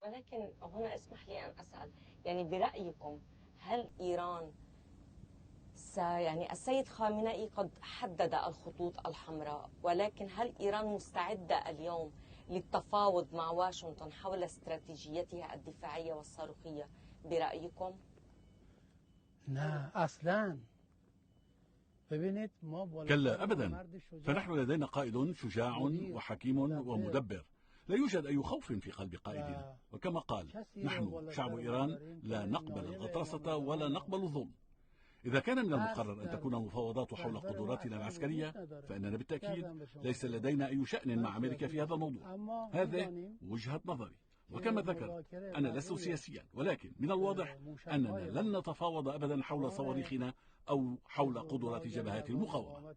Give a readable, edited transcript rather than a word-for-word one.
ولكن هنا اسمح لي أن أسأل، يعني برأيكم هل إيران يعني السيد خامنئي قد حدد الخطوط الحمراء، ولكن هل إيران مستعدة اليوم للتفاوض مع واشنطن حول استراتيجيتها الدفاعية والصاروخية برأيكم؟ لا أصلاً. كلا أبدا، فنحن لدينا قائد شجاع وحكيم ومدبر، لا يوجد أي خوف في قلب قائدنا، وكما قال نحن شعب إيران لا نقبل الغطرسة ولا نقبل الظلم. إذا كان من المقرر أن تكون المفاوضات حول قدراتنا العسكرية فإننا بالتأكيد ليس لدينا أي شأن مع أمريكا في هذا الموضوع. هذه وجهة نظري، وكما ذكرت أنا لست سياسيا، ولكن من الواضح أننا لن نتفاوض أبدا حول صواريخنا أو حول قدرات جبهات المقاومة.